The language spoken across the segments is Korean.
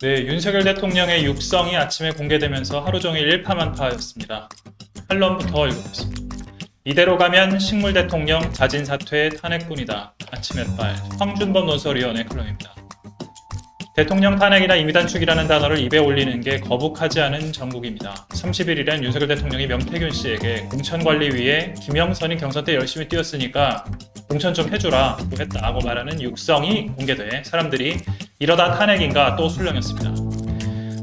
네, 윤석열 대통령의 육성이 아침에 공개되면서 하루 종일 일파만파였습니다. 한론부터 읽어보겠습니다. 이대로 가면 식물 대통령 자진 사퇴 탄핵뿐이다. 아침 햇발 황준범 논설위원의 칼럼입니다. 대통령 탄핵이나 임기단축이라는 단어를 입에 올리는 게 거북하지 않은 정국입니다. 30일이란 윤석열 대통령이 명태균 씨에게 공천관리위에 김영선이 경선 때 열심히 뛰었으니까 공천 좀 해주라 고 했다고 말하는 육성이 공개돼 사람들이 이러다 탄핵인가 또 술렁였습니다.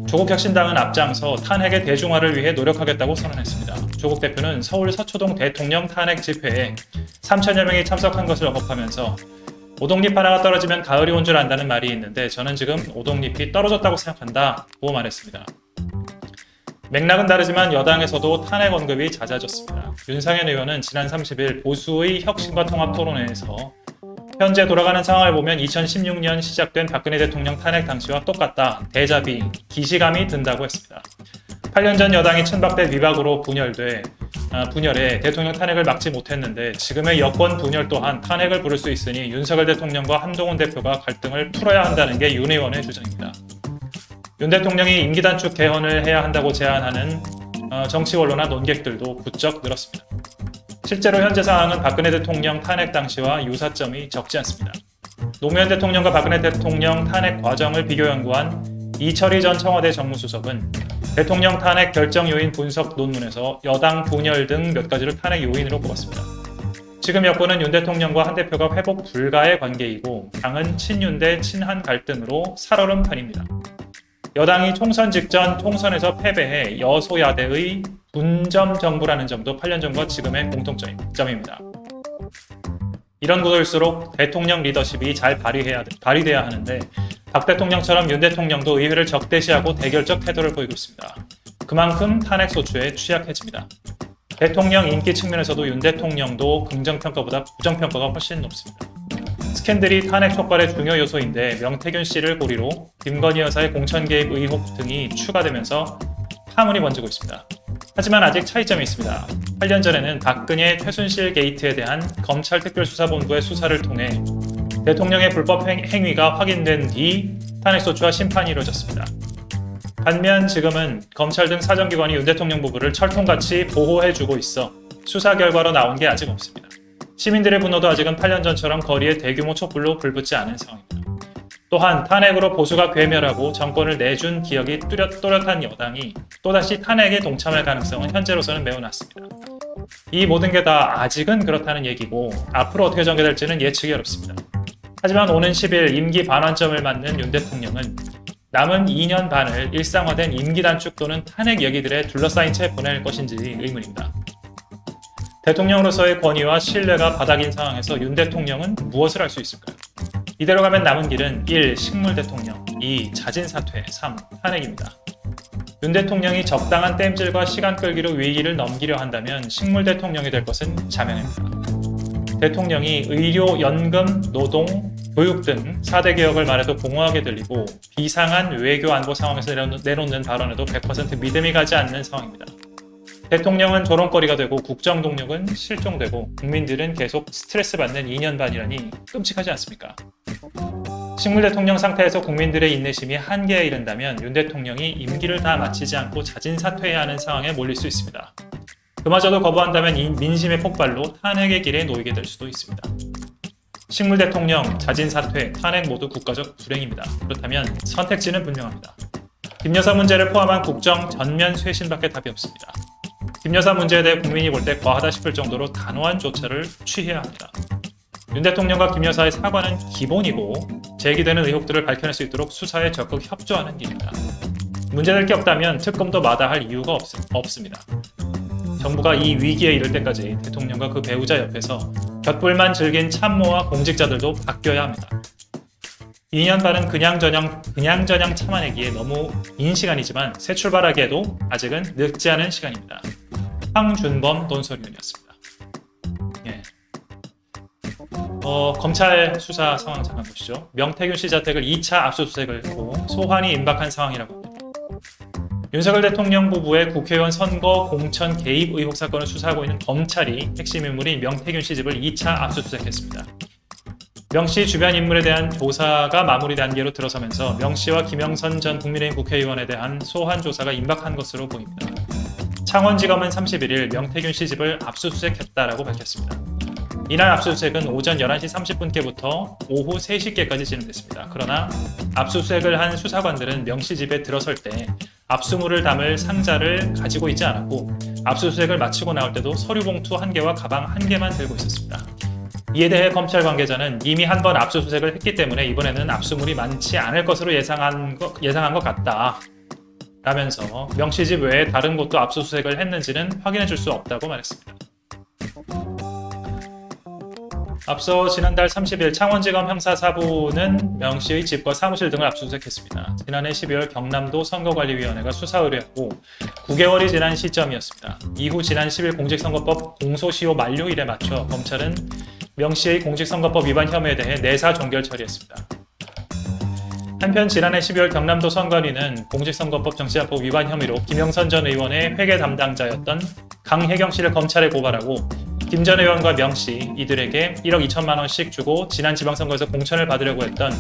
조국혁신당은 앞장서 탄핵의 대중화를 위해 노력하겠다고 선언했습니다. 조국 대표는 서울 서초동 대통령 탄핵 집회에 3천여 명이 참석한 것을 언급하면서 오동잎 하나가 떨어지면 가을이 온 줄 안다는 말이 있는데 저는 지금 오동잎이 떨어졌다고 생각한다고 말했습니다. 맥락은 다르지만 여당에서도 탄핵 언급이 잦아졌습니다. 윤상현 의원은 지난 30일 보수의 혁신과 통합 토론회에서 현재 돌아가는 상황을 보면 2016년 시작된 박근혜 대통령 탄핵 당시와 똑같다. 데자비, 기시감이 든다고 했습니다. 8년 전 여당이 친박대 위박으로 분열해 대통령 탄핵을 막지 못했는데 지금의 여권 분열 또한 탄핵을 부를 수 있으니 윤석열 대통령과 한동훈 대표가 갈등을 풀어야 한다는 게 윤 의원의 주장입니다. 윤 대통령이 임기단축 개헌을 해야 한다고 제안하는 정치 언론과 논객들도 부쩍 늘었습니다. 실제로 현재 상황은 박근혜 대통령 탄핵 당시와 유사점이 적지 않습니다. 노무현 대통령과 박근혜 대통령 탄핵 과정을 비교 연구한 이철희 전 청와대 정무수석은 대통령 탄핵 결정 요인 분석 논문에서 여당 분열 등 몇 가지를 탄핵 요인으로 꼽았습니다. 지금 여권은 윤 대통령과 한 대표가 회복 불가의 관계이고 당은 친윤 대 친한 갈등으로 살얼음 편입니다. 여당이 총선 직전 총선에서 패배해 여소야대의 분점 정부라는 점도 8년 전과 지금의 공통점입니다. 이런 구도일수록 대통령 리더십이 잘 발휘돼야 하는데 박 대통령처럼 윤 대통령도 의회를 적대시하고 대결적 태도를 보이고 있습니다. 그만큼 탄핵 소추에 취약해집니다. 대통령 인기 측면에서도 윤 대통령도 긍정평가보다 부정평가가 훨씬 높습니다. 스캔들이 탄핵 촉발의 중요 요소인데 명태균 씨를 고리로 김건희 여사의 공천 개입 의혹 등이 추가되면서 파문이 번지고 있습니다. 하지만 아직 차이점이 있습니다. 8년 전에는 박근혜 최순실 게이트에 대한 검찰 특별수사본부의 수사를 통해 대통령의 불법 행위가 확인된 뒤 탄핵소추와 심판이 이루어졌습니다. 반면 지금은 검찰 등 사정기관이 윤 대통령 부부를 철통같이 보호해주고 있어 수사 결과로 나온 게 아직 없습니다. 시민들의 분노도 아직은 8년 전처럼 거리에 대규모 촛불로 불붙지 않은 상황입니다. 또한 탄핵으로 보수가 괴멸하고 정권을 내준 기억이 또렷한 여당이 또다시 탄핵에 동참할 가능성은 현재로서는 매우 낮습니다. 이 모든 게 다 아직은 그렇다는 얘기고 앞으로 어떻게 전개될지는 예측이 어렵습니다. 하지만 오는 10일 임기 반환점을 맞는 윤 대통령은 남은 2년 반을 일상화된 임기 단축 또는 탄핵 얘기들에 둘러싸인 채 보낼 것인지 의문입니다. 대통령으로서의 권위와 신뢰가 바닥인 상황에서 윤 대통령은 무엇을 할 수 있을까요? 이대로 가면 남은 길은 1. 식물 대통령, 2. 자진 사퇴, 3. 탄핵입니다. 윤 대통령이 적당한 땜질과 시간 끌기로 위기를 넘기려 한다면 식물 대통령이 될 것은 자명합니다. 대통령이 의료, 연금, 노동, 교육 등 4대 개혁을 말해도 공허하게 들리고 비상한 외교 안보 상황에서 내놓는 발언에도 100% 믿음이 가지 않는 상황입니다. 대통령은 조롱거리가 되고 국정 동력은 실종되고 국민들은 계속 스트레스 받는 2년 반이라니 끔찍하지 않습니까? 식물 대통령 상태에서 국민들의 인내심이 한계에 이른다면 윤 대통령이 임기를 다 마치지 않고 자진 사퇴해야 하는 상황에 몰릴 수 있습니다. 그마저도 거부한다면 이 민심의 폭발로 탄핵의 길에 놓이게 될 수도 있습니다. 식물 대통령, 자진 사퇴, 탄핵 모두 국가적 불행입니다. 그렇다면 선택지는 분명합니다. 김 여사 문제를 포함한 국정 전면 쇄신밖에 답이 없습니다. 김 여사 문제에 대해 국민이 볼 때 과하다 싶을 정도로 단호한 조처를 취해야 합니다. 윤 대통령과 김 여사의 사과는 기본이고 제기되는 의혹들을 밝혀낼 수 있도록 수사에 적극 협조하는 길입니다. 문제될 게 없다면 특검도 마다할 이유가 없습니다. 정부가 이 위기에 이를 때까지 대통령과 그 배우자 옆에서 곁불만 즐긴 참모와 공직자들도 바뀌어야 합니다. 2년 반은 그냥저냥 참아내기에 너무 긴 시간이지만 새 출발하기에도 아직은 늦지 않은 시간입니다. 황준범 논설위원이었습니다. 검찰 수사 상황 잠깐 보시죠. 명태균 씨 자택을 2차 압수수색을 하고 소환이 임박한 상황이라고 합니다. 윤석열 대통령 부부의 국회의원 선거 공천 개입 의혹 사건을 수사하고 있는 검찰이 핵심 인물인 명태균 씨 집을 2차 압수수색했습니다. 명씨 주변 인물에 대한 조사가 마무리 단계로 들어서면서 명씨와 김영선 전 국민의힘 국회의원에 대한 소환 조사가 임박한 것으로 보입니다. 창원지검은 31일 명태균 씨 집을 압수수색했다라고 밝혔습니다. 이날 압수수색은 오전 11시 30분께부터 오후 3시께까지 진행됐습니다. 그러나 압수수색을 한 수사관들은 명씨 집에 들어설 때 압수물을 담을 상자를 가지고 있지 않았고 압수수색을 마치고 나올 때도 서류 봉투 1개와 가방 1개만 들고 있었습니다. 이에 대해 검찰 관계자는 이미 한 번 압수수색을 했기 때문에 이번에는 압수물이 많지 않을 것으로 예상한 것 같다 라면서 명씨 집 외에 다른 곳도 압수수색을 했는지는 확인해 줄 수 없다고 말했습니다. 앞서 지난달 30일 창원지검 형사4부는 명씨의 집과 사무실 등을 압수수색했습니다. 지난해 12월 경남도 선거관리위원회가 수사 의뢰하고 9개월이 지난 시점이었습니다. 이후 지난 10일 공직선거법 공소시효 만료일에 맞춰 검찰은 명씨의 공직선거법 위반 혐의에 대해 내사 종결 처리했습니다. 한편 지난해 12월 경남도 선관위는 공직선거법 정치자법 위반 혐의로 김영선 전 의원의 회계 담당자였던 강혜경 씨를 검찰에 고발하고 김 전 의원과 명씨 이들에게 1억 2천만 원씩 주고 지난 지방선거에서 공천을 받으려고 했던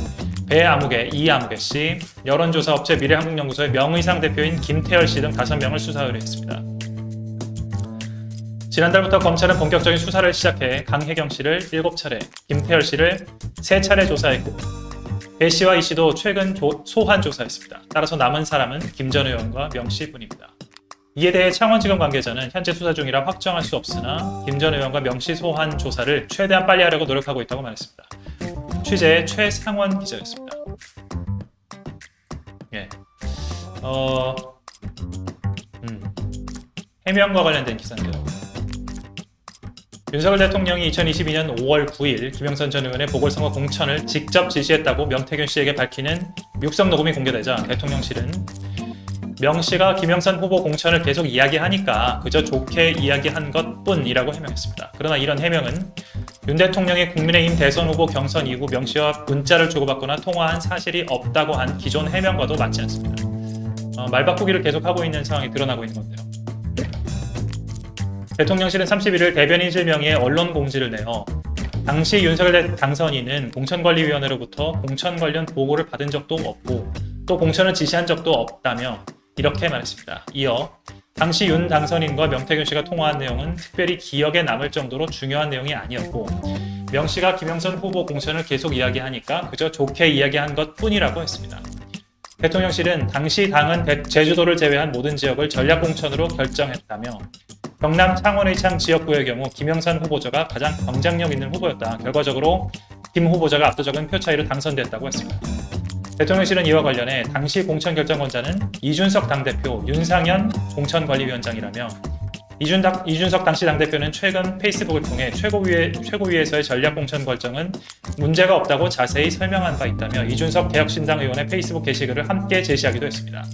배아무개, 이아무개 씨, 여론조사업체 미래한국연구소의 명의상 대표인 김태열 씨 등 5명을 수사 의뢰했습니다. 지난달부터 검찰은 본격적인 수사를 시작해 강혜경 씨를 7차례, 김태열 씨를 3차례 조사했고 배 씨와 이 씨도 최근 소환 조사했습니다. 따라서 남은 사람은 김 전 의원과 명씨 뿐입니다. 이에 대해 창원지검 관계자는 현재 수사 중이라 확정할 수 없으나 김 전 의원과 명씨 소환 조사를 최대한 빨리 하려고 노력하고 있다고 말했습니다. 취재 최상원 기자였습니다. 예. 해명과 관련된 기사인데요. 윤석열 대통령이 2022년 5월 9일 김영선 전 의원의 보궐선거 공천을 직접 지시했다고 명태균 씨에게 밝히는 육성 녹음이 공개되자 대통령실은 명씨가 김영선 후보 공천을 계속 이야기하니까 그저 좋게 이야기한 것뿐이라고 해명했습니다. 그러나 이런 해명은 윤 대통령이 국민의힘 대선 후보 경선 이후 명씨와 문자를 주고받거나 통화한 사실이 없다고 한 기존 해명과도 맞지 않습니다. 말바꾸기를 계속하고 있는 상황이 드러나고 있는 건데요. 대통령실은 31일 대변인실 명의의 언론 공지를 내어 당시 윤석열 당선인은 공천관리위원회로부터 공천 관련 보고를 받은 적도 없고 또 공천을 지시한 적도 없다며 이렇게 말했습니다. 이어 당시 윤 당선인과 명태균 씨가 통화한 내용은 특별히 기억에 남을 정도로 중요한 내용이 아니었고 명 씨가 김영선 후보 공천을 계속 이야기하니까 그저 좋게 이야기한 것뿐이라고 했습니다. 대통령실은 당시 당은 제주도를 제외한 모든 지역을 전략공천으로 결정했다며 경남 창원의 창 지역구의 경우 김영선 후보자가 가장 경쟁력 있는 후보였다. 결과적으로 김 후보자가 압도적인 표 차이로 당선됐다고 했습니다. 대통령실은 이와 관련해 당시 공천결정권자는 이준석 당대표, 윤상현 공천관리위원장이라며 이준석 당시 당대표는 최근 페이스북을 통해 최고위에서의 전략공천 결정은 문제가 없다고 자세히 설명한 바 있다며 이준석 개혁신당 의원의 페이스북 게시글을 함께 제시하기도 했습니다.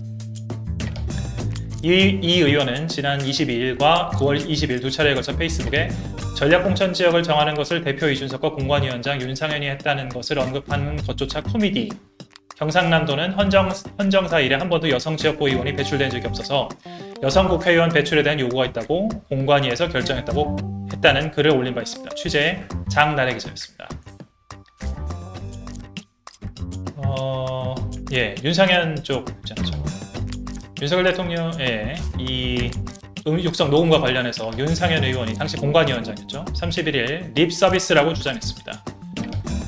이 의원은 지난 22일과 9월 20일 두 차례에 걸쳐 페이스북에 전략공천 지역을 정하는 것을 대표 이준석과 공관위원장 윤상현이 했다는 것을 언급하는 것조차 코미디. 경상남도는 헌정사 이래 한 번도 여성 지역구 의원이 배출된 적이 없어서 여성 국회의원 배출에 대한 요구가 있다고 공관위에서 결정했다고 했다는 글을 올린 바 있습니다. 취재 장나래 기자였습니다. 윤상현 쪽 있잖아요. 윤석열 대통령의 이 육성 녹음과 관련해서 윤상현 의원이 당시 공관위원장이었죠. 31일 립 서비스라고 주장했습니다.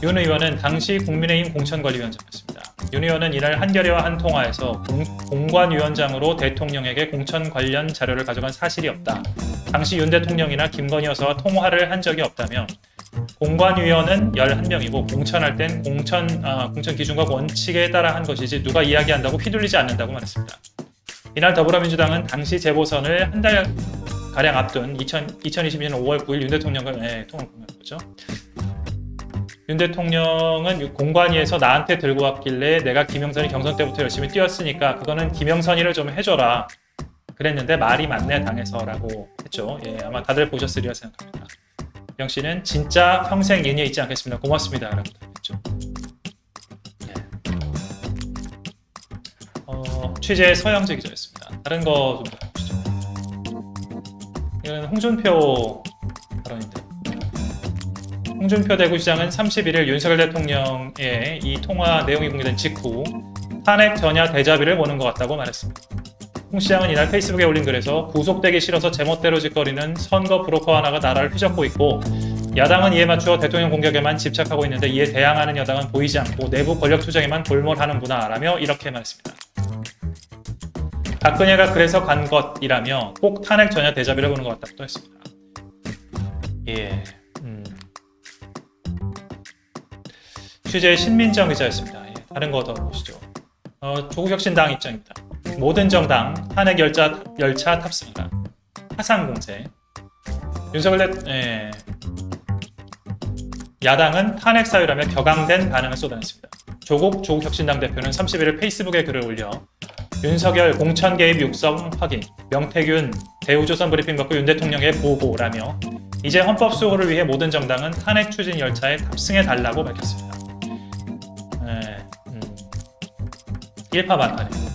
윤 의원은 당시 국민의힘 공천관리위원장이었습니다. 윤 의원은 이날 한겨레와 한 통화에서 공관위원장으로 대통령에게 공천 관련 자료를 가져간 사실이 없다. 당시 윤 대통령이나 김건희 여사와 통화를 한 적이 없다며 공관위원은 11명이고 공천할 땐 공천 기준과 원칙에 따라 한 것이지 누가 이야기한다고 휘둘리지 않는다고 말했습니다. 이날 더불어민주당은 당시 재보선을 한 달가량 앞둔 2022년 5월 9일 윤 대통령과 통화를 공유했죠. 윤 대통령은 공관위에서 나한테 들고 왔길래 내가 김영선이 경선 때부터 열심히 뛰었으니까 그거는 김영선이를 좀 해줘라 그랬는데 말이 맞네 당해서라고 했죠. 아마 다들 보셨으리라 생각합니다. 명 씨는 진짜 평생 인연이 있지 않겠습니다. 고맙습니다 라고 답했죠. 취재 서영재 기자였습니다. 다른 거 좀 보시죠. 이건 홍준표 발언인데 홍준표 대구시장은 31일 윤석열 대통령의 이 통화 내용이 공개된 직후 탄핵 전야 대자비를 보는 것 같다고 말했습니다. 홍 시장은 이날 페이스북에 올린 글에서 구속되기 싫어서 제멋대로 짓거리는 선거 브로커 하나가 나라를 휘젓고 있고 야당은 이에 맞추어 대통령 공격에만 집착하고 있는데 이에 대항하는 여당은 보이지 않고 내부 권력 투쟁에만 골몰하는구나 라며 이렇게 말했습니다. 박근혜가 그래서 간 것이라며 꼭 탄핵 전야 대자비를 보는 것 같다고 했습니다. 예, 취재의 신민정 기자였습니다. 예, 다른 거 더 보시죠. 조국혁신당 입장입니다. 모든 정당 탄핵 열차 탑승이다. 파상 공세. 야당은 탄핵 사유라며 격앙된 반응을 쏟아냈습니다. 조국혁신당 대표는 31일 페이스북에 글을 올려 윤석열 공천 개입 육성 확인, 명태균 대우조선 브리핑 받고 윤 대통령의 보고라며 이제 헌법 수호를 위해 모든 정당은 탄핵 추진 열차에 탑승해 달라고 밝혔습니다. 일파만파입니다.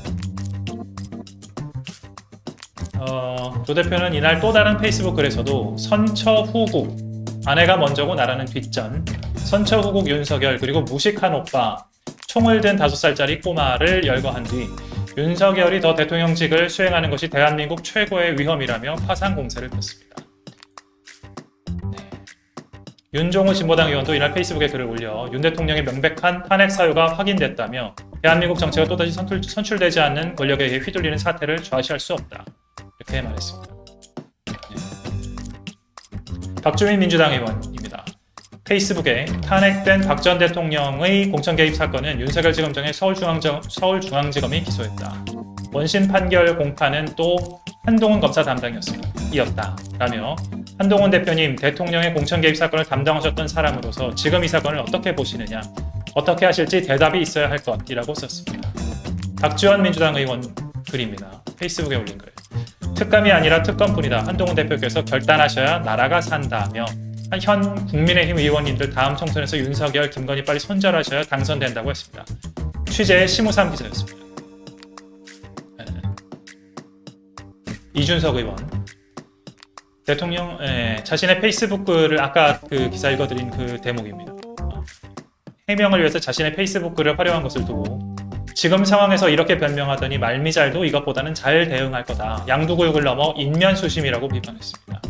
조 대표는 이날 또 다른 페이스북 글에서도 선처후국, 아내가 먼저고 나라는 뒷전, 선처후국 윤석열 그리고 무식한 오빠, 총을 든 5살짜리 꼬마를 열거한 뒤 윤석열이 더 대통령직을 수행하는 것이 대한민국 최고의 위험이라며 파상 공세를 폈습니다. 윤종우 진보당 의원도 이날 페이스북에 글을 올려 윤 대통령의 명백한 탄핵 사유가 확인됐다며 대한민국 정치가 또다시 선출되지 않는 권력에 의해 휘둘리는 사태를 좌시할 수 없다. 이렇게 말했습니다. 박주민 민주당 의원입니다. 페이스북에 탄핵된 박 전 대통령의 공천 개입 사건은 윤석열 지검장의 서울중앙지검이 기소했다. 원심 판결 공판은 또 한동훈 검사 담당이었다. 라며 한동훈 대표님 대통령의 공천 개입 사건을 담당하셨던 사람으로서 지금 이 사건을 어떻게 보시느냐, 어떻게 하실지 대답이 있어야 할 것이라고 썼습니다. 박지원 민주당 의원 글입니다. 페이스북에 올린 글. 특감이 아니라 특검뿐이다. 한동훈 대표께서 결단하셔야 나라가 산다며 현 국민의힘 의원님들 다음 총선에서 윤석열, 김건희 빨리 손절하셔야 당선된다고 했습니다. 취재의 심우삼 기자였습니다. 이준석 의원 대통령 자신의 페이스북 글을 아까 그 기사 읽어드린 그 대목입니다. 해명을 위해서 자신의 페이스북 글을 활용한 것을 두고 지금 상황에서 이렇게 변명하더니 말미잘도 이것보다는 잘 대응할 거다. 양두구육을 넘어 인면수심이라고 비판했습니다.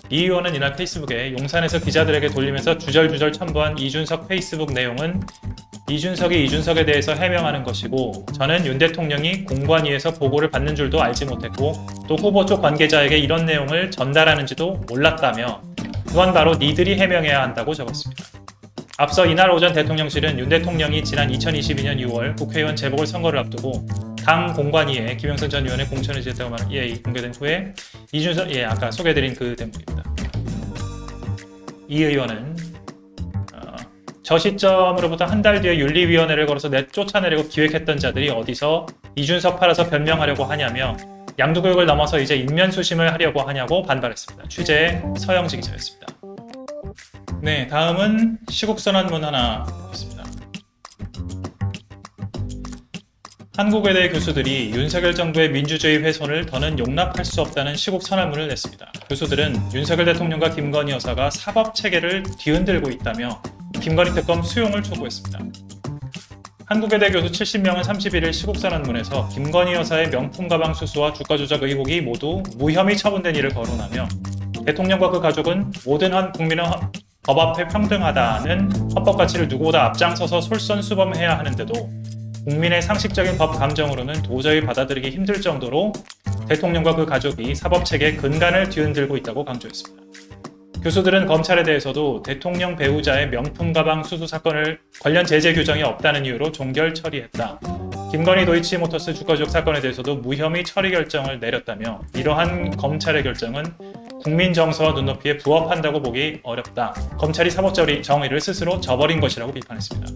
이 의원은 이날 페이스북에 용산에서 기자들에게 돌리면서 주절주절 첨부한 이준석 페이스북 내용은 이준석이 이준석에 대해서 해명하는 것이고 저는 윤 대통령이 공관위에서 보고를 받는 줄도 알지 못했고 또 후보 쪽 관계자에게 이런 내용을 전달하는지도 몰랐다며 그건 바로 니들이 해명해야 한다고 적었습니다. 앞서 이날 오전 대통령실은 윤 대통령이 지난 2022년 6월 국회의원 재보궐선거를 앞두고 당 공관위에 김영선 전 의원의 공천을 지었다고 공개된 후에 이준석 아까 소개해드린 그 대목입니다. 이 의원은 저 시점으로부터 한 달 뒤에 윤리위원회를 걸어서 쫓아내려고 기획했던 자들이 어디서 이준석 팔아서 변명하려고 하냐며 양두구역을 넘어서 이제 인면수심을 하려고 하냐고 반발했습니다. 취재의 서영지 기자였습니다. 네, 다음은 시국선언문 하나 있습니다. 한국외대 교수들이 윤석열 정부의 민주주의 훼손을 더는 용납할 수 없다는 시국선언문을 냈습니다. 교수들은 윤석열 대통령과 김건희 여사가 사법체계를 뒤흔들고 있다며 김건희 특검 수용을 촉구했습니다. 한국외대 교수 70명은 31일 시국선언문에서 김건희 여사의 명품 가방 수수와 주가 조작 의혹이 모두 무혐의 처분된 일을 거론하며 대통령과 그 가족은 모든 국민은 법 앞에 평등하다는 헌법 가치를 누구보다 앞장서서 솔선수범해야 하는데도 국민의 상식적인 법 감정으로는 도저히 받아들이기 힘들 정도로 대통령과 그 가족이 사법체계의 근간을 뒤흔들고 있다고 강조했습니다. 교수들은 검찰에 대해서도 대통령 배우자의 명품 가방 수수 사건을 관련 제재 규정이 없다는 이유로 종결 처리했다. 김건희 도이치모터스 주가 조작 사건에 대해서도 무혐의 처리 결정을 내렸다며 이러한 검찰의 결정은 국민 정서와 눈높이에 부합한다고 보기 어렵다. 검찰이 사법 정의를 스스로 저버린 것이라고 비판했습니다.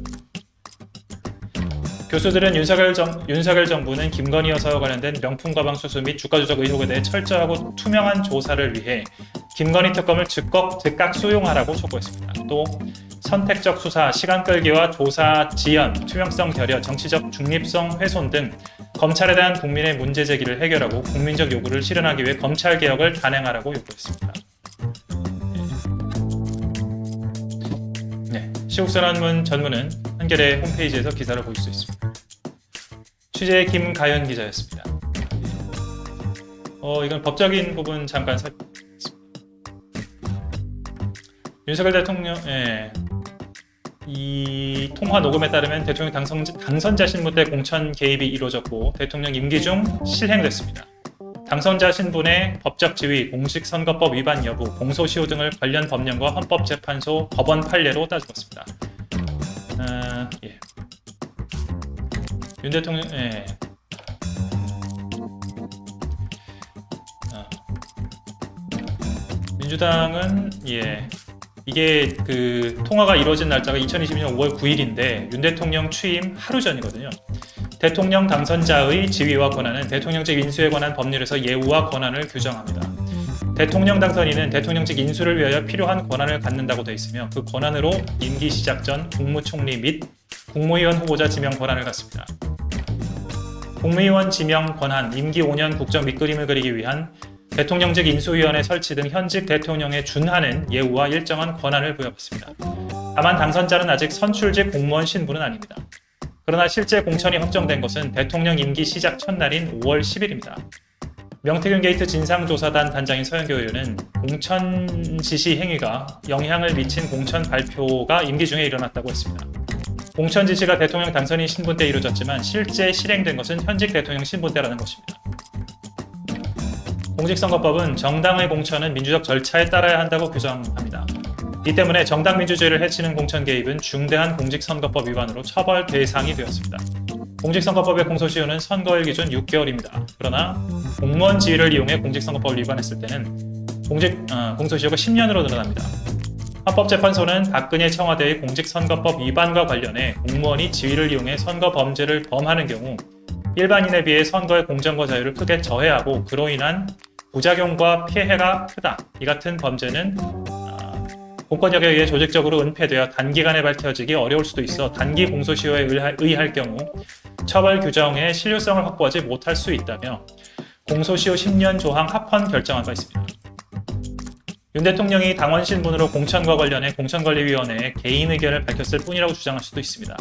교수들은 윤석열 정부는 김건희 여사와 관련된 명품 가방 수수 및 주가 조작 의혹에 대해 철저하고 투명한 조사를 위해 김건희 특검을 즉각 수용하라고 촉구했습니다. 또 선택적 수사, 시간 끌기와 조사 지연, 투명성 결여, 정치적 중립성 훼손 등 검찰에 대한 국민의 문제 제기를 해결하고 국민적 요구를 실현하기 위해 검찰 개혁을 단행하라고 요구했습니다. 네, 시국선언문 전문은 한겨레 홈페이지에서 기사를 보실 수 있습니다. 취재 김가연 기자였습니다. 이건 법적인 부분 잠깐 살펴보겠습니다. 윤석열 대통령, 이 통화 녹음에 따르면 대통령 당선자 신분 때 공천 개입이 이루어졌고 대통령 임기 중 실행됐습니다. 당선자 신분의 법적 지위, 공직선거법 위반 여부, 공소시효 등을 관련 법령과 헌법재판소 법원 판례로 따져봤습니다. 윤 대통령, 민주당은 이게 그 통화가 이루어진 날짜가 2022년 5월 9일인데 윤 대통령 취임 하루 전이거든요. 대통령 당선자의 지위와 권한은 대통령직 인수에 관한 법률에서 예우와 권한을 규정합니다. 대통령 당선인은 대통령직 인수를 위하여 필요한 권한을 갖는다고 되어 있으며 그 권한으로 임기 시작 전 국무총리 및 국무위원 후보자 지명 권한을 갖습니다. 국무위원 지명 권한, 임기 5년 국정 밑그림을 그리기 위한 대통령직 인수위원회 설치 등 현직 대통령에 준하는 예우와 일정한 권한을 부여받습니다. 다만 당선자는 아직 선출직 공무원 신분은 아닙니다. 그러나 실제 공천이 확정된 것은 대통령 임기 시작 첫날인 5월 10일입니다. 명태균 게이트 진상조사단 단장인 서영교 의원은 공천 지시 행위가 영향을 미친 공천 발표가 임기 중에 일어났다고 했습니다. 공천 지시가 대통령 당선인 신분 때 이루어졌지만 실제 실행된 것은 현직 대통령 신분 때라는 것입니다. 공직선거법은 정당의 공천은 민주적 절차에 따라야 한다고 규정합니다. 이 때문에 정당 민주주의를 해치는 공천 개입은 중대한 공직선거법 위반으로 처벌 대상이 되었습니다. 공직선거법의 공소시효는 선거일 기준 6개월입니다. 그러나 공무원 지위를 이용해 공직선거법을 위반했을 때는 공소시효가 10년으로 늘어납니다. 헌법재판소는 박근혜 청와대의 공직선거법 위반과 관련해 공무원이 지위를 이용해 선거 범죄를 범하는 경우 일반인에 비해 선거의 공정과 자유를 크게 저해하고 그로 인한 부작용과 피해가 크다. 이 같은 범죄는 공권력에 의해 조직적으로 은폐되어 단기간에 밝혀지기 어려울 수도 있어 단기 공소시효에 의할 경우 처벌 규정의 실효성을 확보하지 못할 수 있다며 공소시효 10년 조항 합헌 결정한 바 있습니다. 윤 대통령이 당원 신분으로 공천과 관련해 공천관리위원회에 개인 의견을 밝혔을 뿐이라고 주장할 수도 있습니다.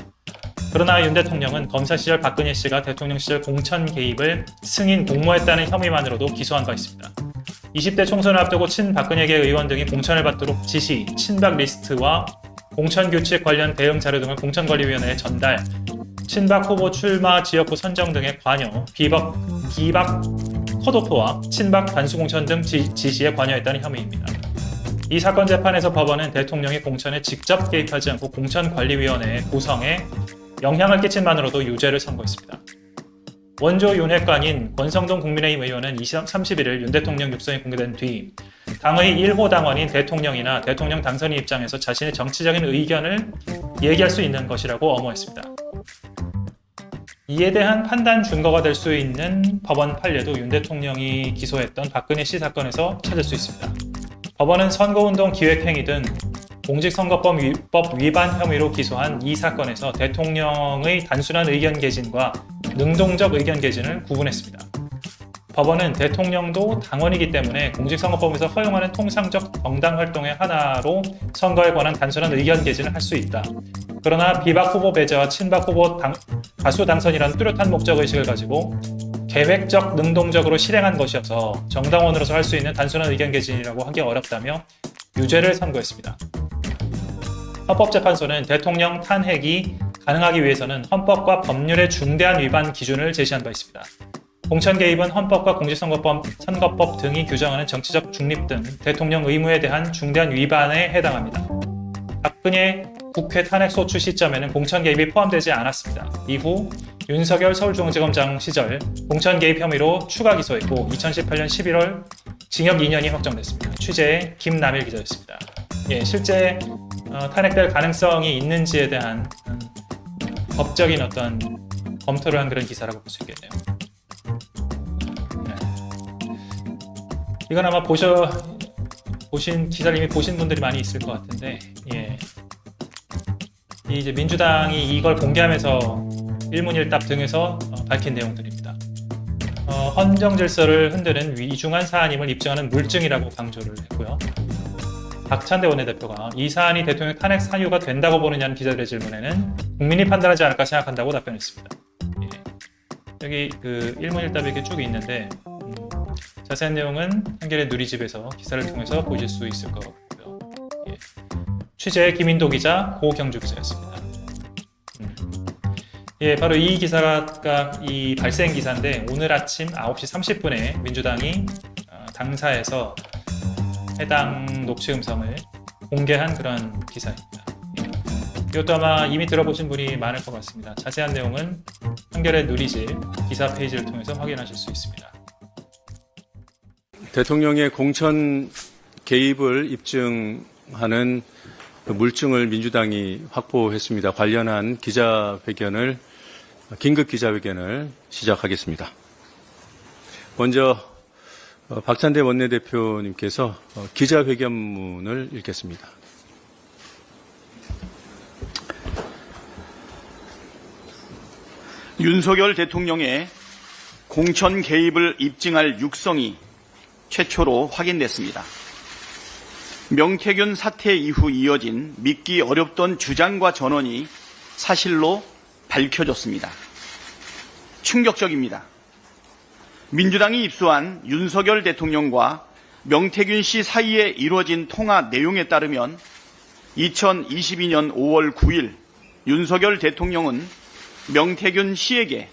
그러나 윤 대통령은 검사 시절 박근혜 씨가 대통령 시절 공천 개입을 승인 공모했다는 혐의만으로도 기소한 바 있습니다. 20대 총선을 앞두고 친박근혜계 의원 등이 공천을 받도록 지시, 친박 리스트와 공천 규칙 관련 대응 자료 등을 공천관리위원회에 전달, 친박 후보 출마 지역구 선정 등의 관여, 비박 컷오프와 친박 단수공천 등 지시에 관여했다는 혐의입니다. 이 사건 재판에서 법원은 대통령이 공천에 직접 개입하지 않고 공천관리위원회 구성에 영향을 끼친만으로도 유죄를 선고했습니다. 원조 윤핵관인 권성동 국민의힘 의원은 31일 윤 대통령 육성이 공개된 뒤 당의 1호 당원인 대통령이나 대통령 당선인 입장에서 자신의 정치적인 의견을 얘기할 수 있는 것이라고 엄호했습니다. 이에 대한 판단 증거가 될 수 있는 법원 판례도 윤 대통령이 기소했던 박근혜 씨 사건에서 찾을 수 있습니다. 법원은 선거운동 기획행위 등 공직선거법 위반 혐의로 기소한 이 사건에서 대통령의 단순한 의견 개진과 능동적 의견 개진을 구분했습니다. 법원은 대통령도 당원이기 때문에 공직선거법에서 허용하는 통상적 정당 활동의 하나로 선거에 관한 단순한 의견 개진을 할 수 있다. 그러나 비박 후보 배제와 친박 후보 다수 당선이라는 뚜렷한 목적의식을 가지고 계획적, 능동적으로 실행한 것이어서 정당원으로서 할 수 있는 단순한 의견 개진이라고 하기 어렵다며 유죄를 선고했습니다. 헌법재판소는 대통령 탄핵이 가능하기 위해서는 헌법과 법률의 중대한 위반 기준을 제시한 바 있습니다. 공천 개입은 헌법과 공직선거법 등이 규정하는 정치적 중립 등 대통령 의무에 대한 중대한 위반에 해당합니다. 박근혜 국회 탄핵소추 시점에는 공천 개입이 포함되지 않았습니다. 이후 윤석열 서울중앙지검장 시절 공천 개입 혐의로 추가 기소했고 2018년 11월 징역 2년이 확정됐습니다. 취재의 김남일 기자였습니다. 실제 탄핵될 가능성이 있는지에 대한 법적인 어떤 검토를 한 그런 기사라고 볼 수 있겠네요. 이건 아마 보신 기사를 이미 보신 분들이 많이 있을 것 같은데, 이제 민주당이 이걸 공개하면서 일문일답 등에서 밝힌 내용들입니다. 헌정 질서를 흔드는 위중한 사안임을 입증하는 물증이라고 강조를 했고요. 박찬대 원내대표가 이 사안이 대통령 탄핵 사유가 된다고 보느냐는 기자들의 질문에는 국민이 판단하지 않을까 생각한다고 답변했습니다. 예. 여기 그 일문일답이 이렇게 쭉 있는데 자세한 내용은 한겨레 누리집에서 기사를 통해서 보실 수 있을 것 같고요. 예. 취재 김인도 기자, 고경주 기자였습니다. 예, 바로 이 기사가 이 발생 기사인데 오늘 아침 9시 30분에 민주당이 당사에서 해당 녹취 음성을 공개한 그런 기사입니다. 이것도 아마 이미 들어보신 분이 많을 것 같습니다. 자세한 내용은 한겨레 누리집 기사 페이지를 통해서 확인하실 수 있습니다. 대통령의 공천 개입을 입증하는 물증을 민주당이 확보했습니다. 관련한 긴급 기자회견을 시작하겠습니다. 먼저 박찬대 원내대표님께서 기자회견문을 읽겠습니다. 윤석열 대통령의 공천 개입을 입증할 육성이 최초로 확인됐습니다. 명태균 사태 이후 이어진 믿기 어렵던 주장과 전언이 사실로 밝혀졌습니다. 충격적입니다. 민주당이 입수한 윤석열 대통령과 명태균 씨 사이에 이루어진 통화 내용에 따르면 2022년 5월 9일 윤석열 대통령은 명태균 씨에게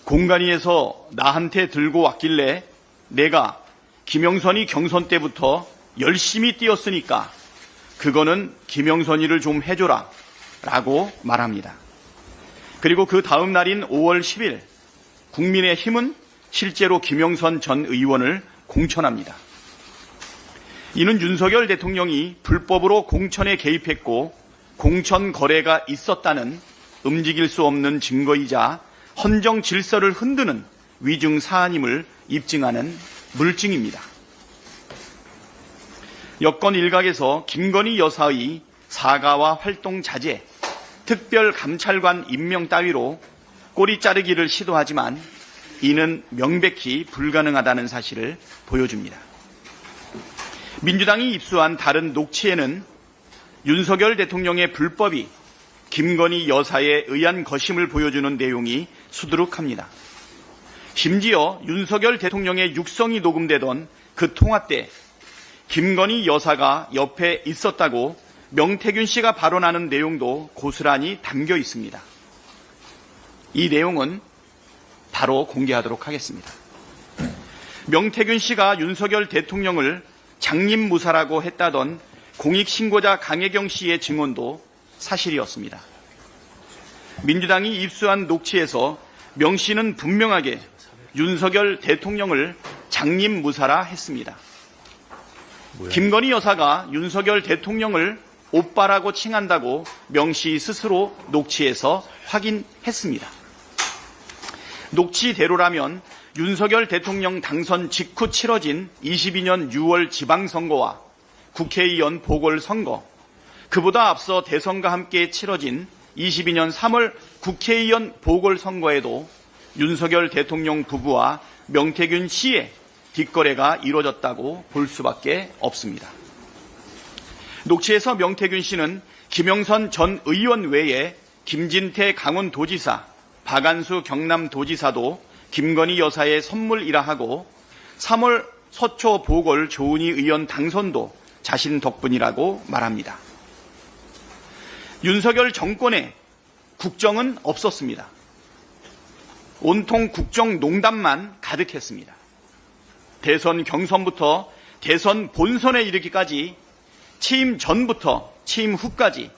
공간위에서 나한테 들고 왔길래 내가 김영선이 경선 때부터 열심히 뛰었으니까 그거는 김영선이를 좀 해줘라 라고 말합니다. 그리고 그 다음 날인 5월 10일 국민의힘은 실제로 김영선 전 의원을 공천합니다. 이는 윤석열 대통령이 불법으로 공천에 개입했고 공천 거래가 있었다는 움직일 수 없는 증거이자 헌정 질서를 흔드는 위중 사안임을 입증하는 물증입니다. 여권 일각에서 김건희 여사의 사과와 활동 자제, 특별감찰관 임명 따위로 꼬리 자르기를 시도하지만 이는 명백히 불가능하다는 사실을 보여줍니다. 민주당이 입수한 다른 녹취에는 윤석열 대통령의 불법이 김건희 여사에 의한 것임을 보여주는 내용이 수두룩합니다. 심지어 윤석열 대통령의 육성이 녹음되던 그 통화 때 김건희 여사가 옆에 있었다고 명태균 씨가 발언하는 내용도 고스란히 담겨 있습니다. 이 내용은 바로 공개하도록 하겠습니다. 명태균 씨가 윤석열 대통령을 장님무사라고 했다던 공익신고자 강혜경 씨의 증언도 사실이었습니다. 민주당이 입수한 녹취에서 명 씨는 분명하게 윤석열 대통령을 장님무사라 했습니다. 김건희 여사가 윤석열 대통령을 오빠라고 칭한다고 명 씨 스스로 녹취에서 확인했습니다. 녹취대로라면 윤석열 대통령 당선 직후 치러진 22년 6월 지방선거와 국회의원 보궐선거, 그보다 앞서 대선과 함께 치러진 22년 3월 국회의원 보궐선거에도 윤석열 대통령 부부와 명태균 씨의 뒷거래가 이루어졌다고 볼 수밖에 없습니다. 녹취에서 명태균 씨는 김영선 전 의원 외에 김진태 강원도지사, 박안수 경남도지사도 김건희 여사의 선물이라 하고 3월 서초 보궐 조은희 의원 당선도 자신 덕분이라고 말합니다. 윤석열 정권에 국정은 없었습니다. 온통 국정농단만 가득했습니다. 대선 경선부터 대선 본선에 이르기까지 취임 전부터 취임 후까지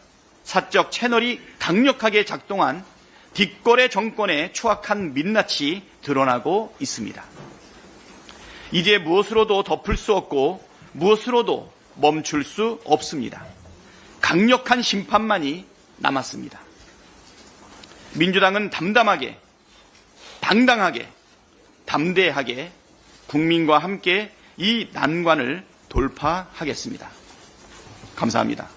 사적 채널이 강력하게 작동한 뒷거래 정권의 추악한 민낯이 드러나고 있습니다. 이제 무엇으로도 덮을 수 없고 무엇으로도 멈출 수 없습니다. 강력한 심판만이 남았습니다. 민주당은 담담하게, 당당하게, 담대하게 국민과 함께 이 난관을 돌파하겠습니다. 감사합니다.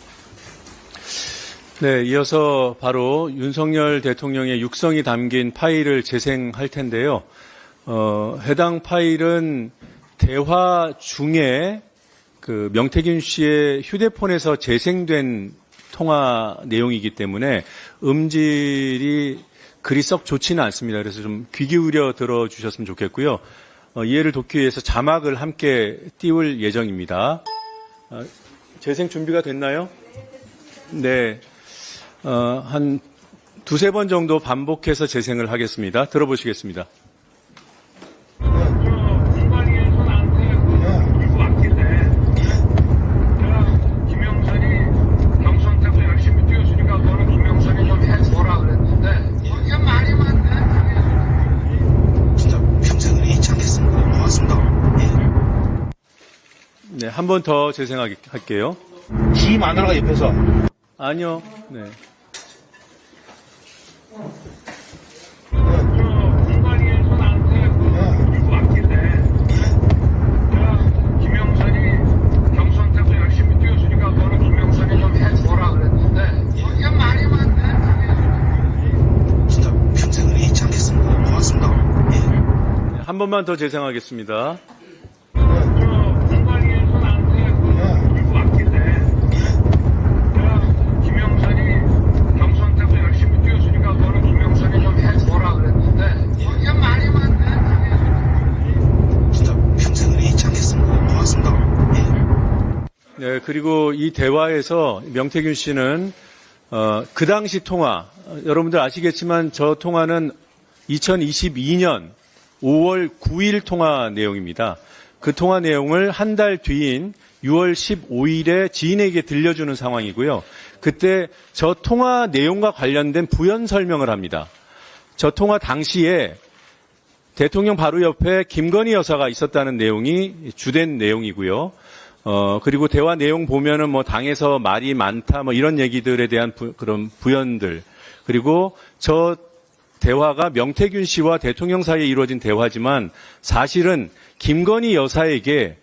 네, 이어서 바로 윤석열 대통령의 육성이 담긴 파일을 재생할 텐데요. 해당 파일은 대화 중에 그 명태균 씨의 휴대폰에서 재생된 통화 내용이기 때문에 음질이 그리 썩 좋지는 않습니다. 그래서 좀 귀 기울여 들어주셨으면 좋겠고요. 이해를 돕기 위해서 자막을 함께 띄울 예정입니다. 재생 준비가 됐나요? 네. 한 두세 번 정도 반복해서 재생을 하겠습니다. 들어보시겠습니다. 공관위에서 나한테 이거 왔길래 김영선이 경선태도 열심히 뛰었으니까 너는 김영선이 좀 해줘라 그랬는데 이게 말이 많네. 진짜 평생을 잊지 않겠습니다. 고맙습니다. 네, 한 번 더 재생할게요. 지 마누라가 옆에서 아니요. 네. 공관위에서 나한테 이거 왔길래 김영선이 경선태도 열심히 뛰었으니까 너는 김영선이 좀 해줘라 그랬는데 이게 말이 많네. 진짜 평생을 잊지 않겠습니다. 고맙습니다. 한 번만 더 재생하겠습니다. 공관위에서 나한테 이거 왔길래 김영선이 경선태도 열심히 뛰었으니까 너는 김영선이 좀 해줘라 그랬는데 이게 말이 많네. 진짜 평생을 잊지 않겠습니다. 고맙습니다. 네, 그리고 이 대화에서 명태균 씨는 그 당시 통화, 여러분들 아시겠지만 저 통화는 2022년 5월 9일 통화 내용입니다. 그 통화 내용을 한 달 뒤인 6월 15일에 지인에게 들려주는 상황이고요. 그때 저 통화 내용과 관련된 부연 설명을 합니다. 저 통화 당시에 대통령 바로 옆에 김건희 여사가 있었다는 내용이 주된 내용이고요. 그리고 대화 내용 보면은 뭐 당에서 말이 많다 뭐 이런 얘기들에 대한 그런 부연들. 그리고 저 대화가 명태균 씨와 대통령 사이에 이루어진 대화지만 사실은 김건희 여사에게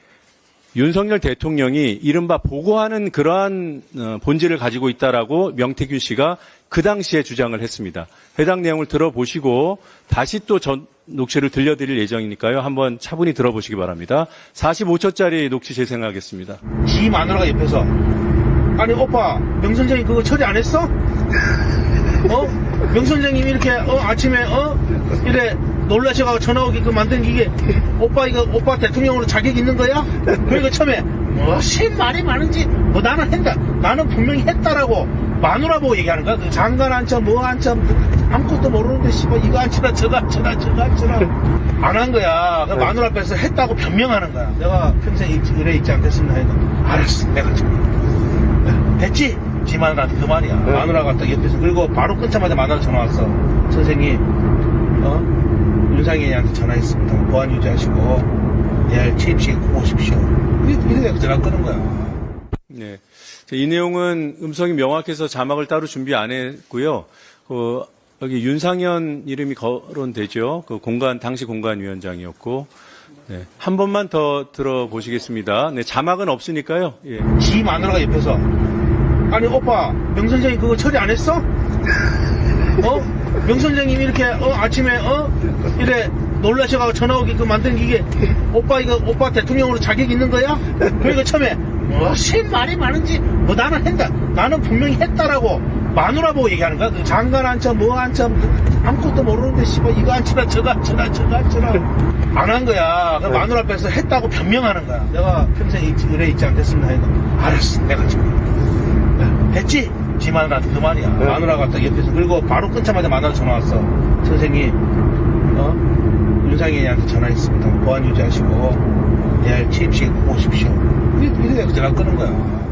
윤석열 대통령이 이른바 보고하는 그러한 본질을 가지고 있다라고 명태균 씨가 그 당시에 주장을 했습니다. 해당 내용을 들어보시고 다시 또 전 녹취를 들려드릴 예정이니까요. 한번 차분히 들어보시기 바랍니다. 45초짜리 녹취 재생하겠습니다. 지 마누라가 옆에서 아니 오빠 명 선생님 그거 처리 안 했어? 명 선생님이 이렇게 아침에 이래 놀라셔가지고 전화 오게끔 만든 이게 오빠 이거 오빠 대통령으로 자격 있는 거야? 그러니까 처음에 무슨 말이 많은지 나는 한다 나는 분명히 했다라고 마누라 보고 얘기하는 거야. 그 장관 한참 뭐 한참 아무것도 모르는데 씨발 이거 한치라 저거 한치라 저거 한치라 안 한 거야. 그 마누라 앞에서 했다고 변명하는 거야. 내가 평생 이래 있지 않겠습니다. 하니까 알았어 내가 좀 됐지? 지 마누라한테 그 말이야. 마누라가 딱 옆에서 그리고 바로 끊자마자 마누라 전화 왔어. 선생님 윤상현이한테 전화했습니다. 보안 유지하시고 내일 취임식에 꼭 오십시오. 이렇게 전화 끄는 거야. 네. 이 내용은 음성이 명확해서 자막을 따로 준비 안 했고요. 여기 윤상현 이름이 거론되죠. 그 당시 공관위원장이었고. 네. 한 번만 더 들어보시겠습니다. 네. 자막은 없으니까요. 예. 지 마누라가 옆에서 아니 오빠 명 선생님 그거 처리 안 했어? 명 선생님이 이렇게 아침에 이래 놀라셔가지고 전화 오게끔 만든 이게 오빠 이거 오빠 대통령으로 자격 있는 거야? 그러니까 처음에 무슨 말이 많은지 나는 한다 나는 분명히 했다라고 마누라 보고 얘기하는 거야. 그 장관 한참 뭐 한참 아무것도 모르는데 씨발 이거 한치라 저거 한치라 저거 한치라 안 한 거야. 그 마누라 앞에서 했다고 변명하는 거야. 내가 평생 이래 있지 않겠습니다. 하니까 알았어 내가 좀 됐지? 지 마누라한테 그 말이야. 마누라가 딱 옆에서 그리고 바로 끊자마자 마누라 전화 왔어. 선생님 윤상현이한테 전화했습니다. 보안 유지하시고 내일 취임식에 꼭 오십시오. 이렇게 전화 끄는 거야.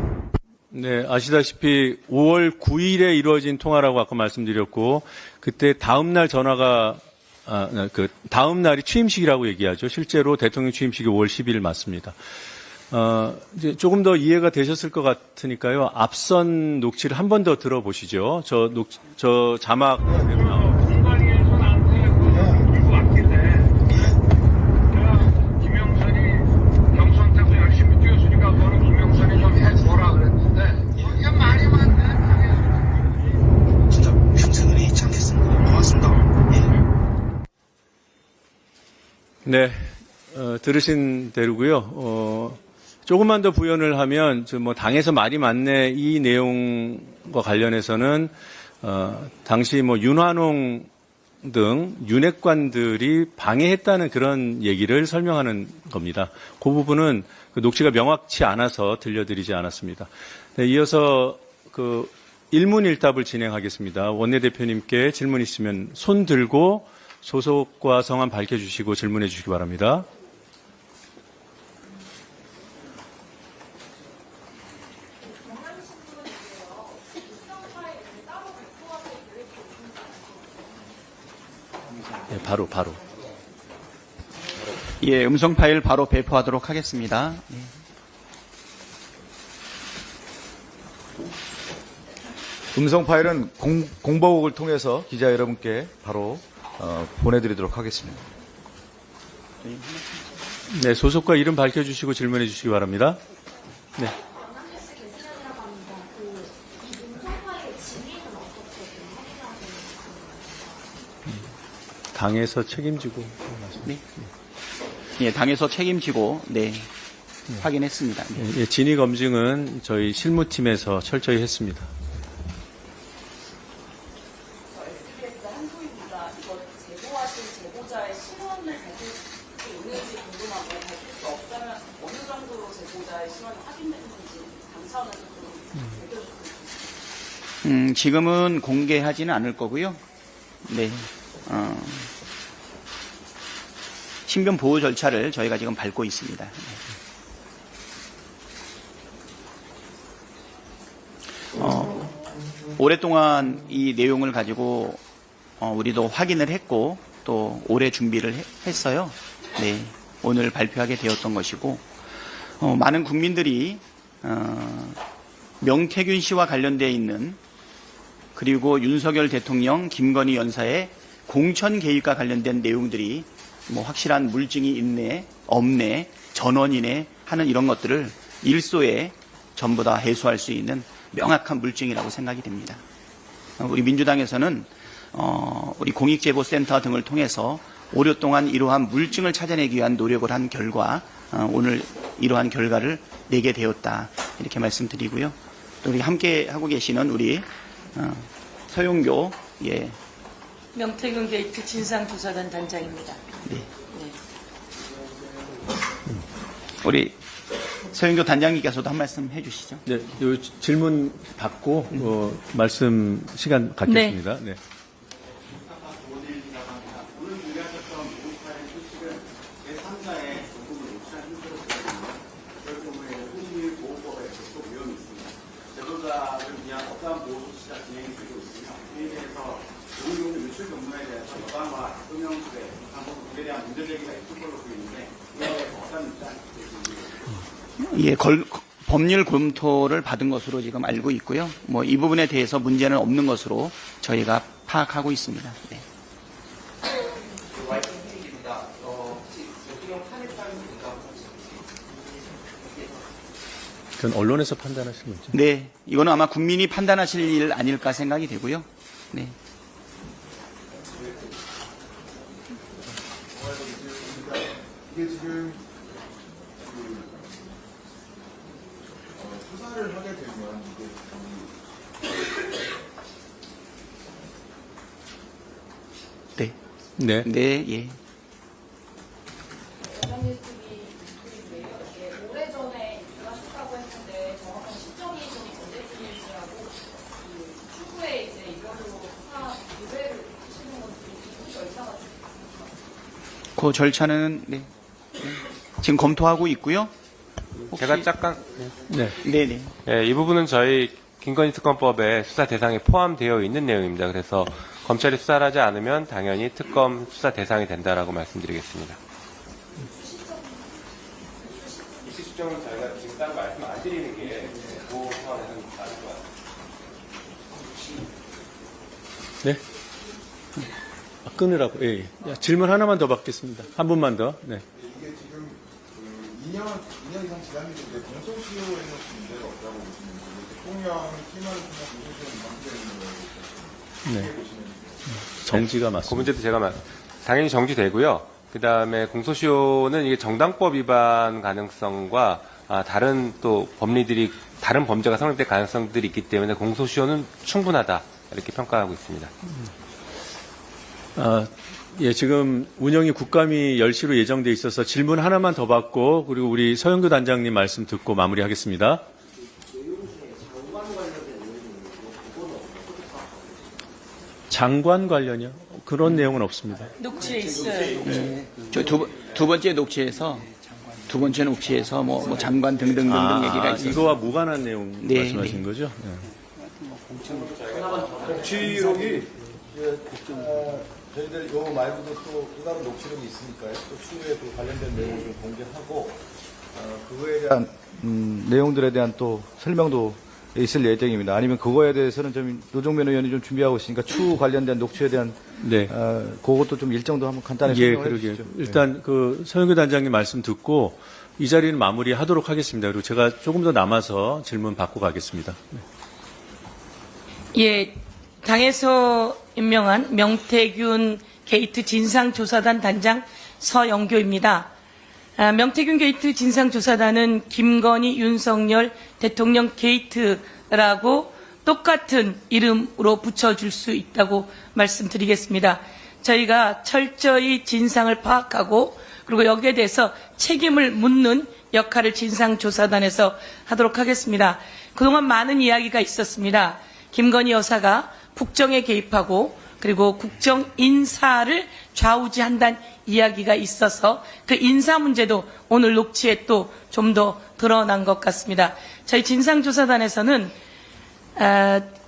네, 아시다시피 5월 9일에 이루어진 통화라고 아까 말씀드렸고 그때 다음 날 전화가 그 다음 날이 취임식이라고 얘기하죠. 실제로 대통령 취임식이 5월 10일 맞습니다. 이제 조금 더 이해가 되셨을 것 같으니까요. 앞선 녹취를 한 번 더 들어보시죠. 저 자막 그대로 나옵니다. 공관위에서 나한테 이거 왔길래 김영선이 경선태도 열심히 뛰었으니까 너는 김영선이 좀 해줘라 그랬는데 이게 말이 많네. 진짜 평생을 잊지 않겠습니다. 고맙습니다. 네, 들으신 대로고요. 조금만 더 부연을 하면 뭐 당에서 말이 많네 이 내용과 관련해서는 당시 뭐 윤환홍 등 윤핵관들이 방해했다는 그런 얘기를 설명하는 겁니다. 그 부분은 그 녹취가 명확치 않아서 들려드리지 않았습니다. 네, 이어서 그 일문일답을 진행하겠습니다. 원내대표님께 질문 있으면 손 들고 소속과 성함 밝혀주시고 질문해 주시기 바랍니다. 네, 바로. 예, 음성 파일 바로 배포하도록 하겠습니다. 예. 음성 파일은 공보국을 통해서 기자 여러분께 바로 보내드리도록 하겠습니다. 네, 소속과 이름 밝혀주시고 질문해 주시기 바랍니다. 네. 당에서 책임지고. 네. 예, 당에서 책임지고, 네, 확인했습니다. 네. 예, 진위 검증은 저희 실무팀에서 철저히 했습니다. SBS 한소입니다. 이거 제보하신 제보자의 신원을 밝힐 수 있는지 궁금하고 밝힐 수 없다면 어느 정도로 제보자의 신원이 확인됐는지 당 차원에서 좀 밝혀주세요. 지금은 공개하지는 않을 거고요. 네. 신변 보호 절차를 저희가 지금 밟고 있습니다. 오랫동안 이 내용을 가지고 우리도 확인을 했고 또 오래 준비를 했어요. 네, 오늘 발표하게 되었던 것이고 많은 국민들이 명태균 씨와 관련되어 있는 그리고 윤석열 대통령, 김건희 여사의 공천 개입과 관련된 내용들이 뭐 확실한 물증이 있네, 없네, 전원이네 하는 이런 것들을 일소에 전부 다 해소할 수 있는 명확한 물증이라고 생각이 됩니다. 우리 민주당에서는 우리 공익제보센터 등을 통해서 오랫동안 이러한 물증을 찾아내기 위한 노력을 한 결과 오늘 이러한 결과를 내게 되었다 이렇게 말씀드리고요. 또 우리 함께 하고 계시는 우리 서용교 명태균 게이트 진상조사단 단장입니다. 네. 우리 서영교 단장님께서도 한 말씀 해주시죠. 네, 요 질문 받고 말씀 시간 갖겠습니다. 네. 예, 법률 검토를 받은 것으로 지금 알고 있고요. 뭐 이 부분에 대해서 문제는 없는 것으로 저희가 파악하고 있습니다. 네. 그건 언론에서 판단하신 거죠? 네, 이거는 아마 국민이 판단하실 일 아닐까 생각이 되고요. 네. 이게 지금 수사를 하게 되면 네. 네. 네, 예. 오래전에 입주하셨다고 했는데 정확한 시점이 좀 언제쯤인지하고 추후에 이제 이별로 수사 유배를 하시는 건지 이 절차가 그 절차는 네. 지금 검토하고 있고요. 제가 잠깐 네. 네네. 네, 이 부분은 저희 김건희 특검법에 수사 대상에 포함되어 있는 내용입니다. 그래서 검찰이 수사를 하지 않으면 당연히 특검 수사 대상이 된다라고 말씀드리겠습니다. 입시 수정은 저희가 지금 따로 말씀 안 드리는 게 그 상황에서는 맞을 것 같습니다. 네. 끊으라고. 예, 예. 야, 질문 하나만 더 받겠습니다. 한 분만 더. 네. 이게 지금 2년 이상 지났는데 공소시효에는 문제가 없다고 보시는 거예요. 대통령이 팀을 통해 공소시효는 방치되는 거예요. 네. 정지가 그 맞습니다. 문제도 제가 당연히 정지되고요. 그 다음에 공소시효는 이게 정당법 위반 가능성과 다른 또 법리들이 다른 범죄가 성립될 가능성들이 있기 때문에 공소시효는 충분하다 이렇게 평가하고 있습니다. 예, 지금 운영이 국감이 10시로 예정돼 있어서 질문 하나만 더 받고 그리고 우리 서영교 단장님 말씀 듣고 마무리하겠습니다. 장관 관련이요? 그런 내용은 없습니다. 녹취에 있어요. 저 두 번째 녹취에서 뭐 장관 등등 얘기가 있어요. 이거와 무관한 내용 네, 말씀하신 네. 거죠? 녹취록이 저희들 요 말고도 또 다른 녹취록이 있으니까요. 또 추후에 또 관련된 내용을 좀 공개하고 그거에 대한 내용들에 대한 또 설명도 있을 예정입니다. 아니면 그거에 대해서는 좀 노정면 의원이 좀 준비하고 있으니까 추후 관련된 녹취에 대한 네. 그것도 좀 일정도 한번 간단히 예, 설명해 그러게요. 주시죠. 일단 그 서영교 단장님 말씀 듣고 이 자리는 마무리하도록 하겠습니다. 그리고 제가 조금 더 남아서 질문 받고 가겠습니다. 예, 당에서 임명한 명태균 게이트 진상조사단 단장 서영교입니다. 명태균 게이트 진상조사단은 김건희, 윤석열 대통령 게이트라고 똑같은 이름으로 붙여줄 수 있다고 말씀드리겠습니다. 저희가 철저히 진상을 파악하고 그리고 여기에 대해서 책임을 묻는 역할을 진상조사단에서 하도록 하겠습니다. 그동안 많은 이야기가 있었습니다. 김건희 여사가 국정에 개입하고 그리고 국정 인사를 좌우지한다는 이야기가 있어서 그 인사 문제도 오늘 녹취에 또 좀 더 드러난 것 같습니다. 저희 진상조사단에서는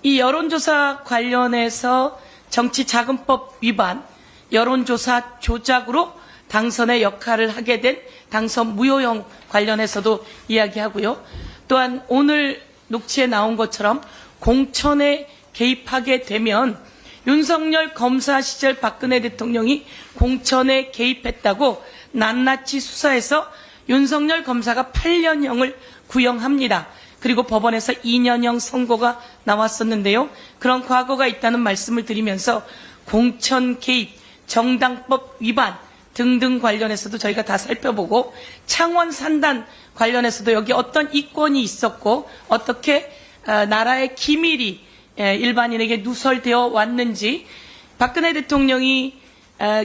이 여론조사 관련해서 정치자금법 위반, 여론조사 조작으로 당선의 역할을 하게 된 당선 무효형 관련해서도 이야기하고요. 또한 오늘 녹취에 나온 것처럼 공천에 개입하게 되면 윤석열 검사 시절 박근혜 대통령이 공천에 개입했다고 낱낱이 수사해서 윤석열 검사가 8년형을 구형합니다. 그리고 법원에서 2년형 선고가 나왔었는데요. 그런 과거가 있다는 말씀을 드리면서 공천 개입, 정당법 위반 등등 관련해서도 저희가 다 살펴보고 창원 산단 관련해서도 여기 어떤 이권이 있었고 어떻게 나라의 기밀이 일반인에게 누설되어 왔는지 박근혜 대통령이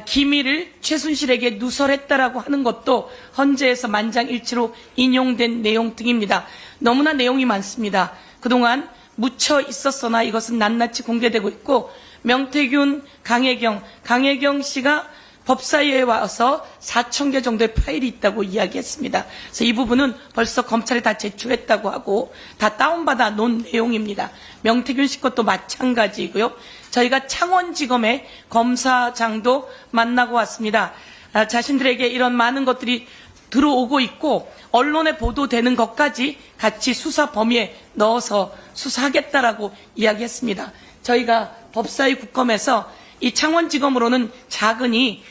기밀을 최순실에게 누설했다라고 하는 것도 헌재에서 만장일치로 인용된 내용 등입니다. 너무나 내용이 많습니다. 그동안 묻혀 있었으나 이것은 낱낱이 공개되고 있고 명태균, 강혜경 씨가 법사위에 와서 4,000개 정도의 파일이 있다고 이야기했습니다. 그래서 이 부분은 벌써 검찰에 다 제출했다고 하고 다 다운받아 놓은 내용입니다. 명태균 씨 것도 마찬가지고요. 저희가 창원지검의 검사장도 만나고 왔습니다. 자신들에게 이런 많은 것들이 들어오고 있고 언론에 보도되는 것까지 같이 수사 범위에 넣어서 수사하겠다라고 이야기했습니다. 저희가 법사위 국검에서 이 창원지검으로는 작은이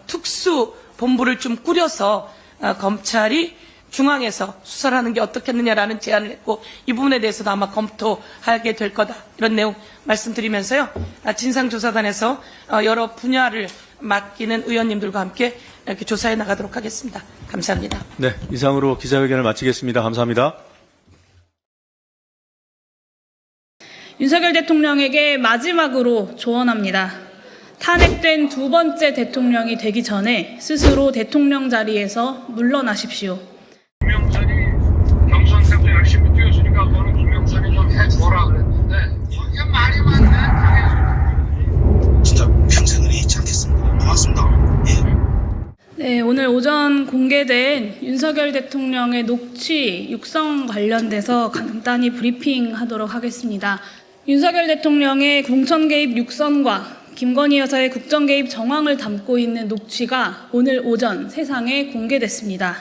특수 본부를 좀 꾸려서 검찰이 중앙에서 수사를 하는 게 어떻겠느냐라는 제안을 했고 이 부분에 대해서도 아마 검토하게 될 거다 이런 내용 말씀드리면서요. 진상조사단에서 여러 분야를 맡기는 의원님들과 함께 이렇게 조사해 나가도록 하겠습니다. 감사합니다. 네, 이상으로 기자회견을 마치겠습니다. 감사합니다. 윤석열 대통령에게 마지막으로 조언합니다. 탄핵된 두 번째 대통령이 되기 전에 스스로 대통령 자리에서 물러나십시오. 김영선이 경선 때도 열심히 뛰었으니까 너는 김영선이 좀 해줘라 그랬는데 이게 말이 많네. 진짜 평생을 잊지 않겠습니다. 고맙습니다. 예. 네, 오늘 오전 공개된 윤석열 대통령의 녹취 육성 관련돼서 간단히 브리핑하도록 하겠습니다. 윤석열 대통령의 공천 개입 육성과 김건희 여사의 국정 개입 정황을 담고 있는 녹취가 오늘 오전 세상에 공개됐습니다.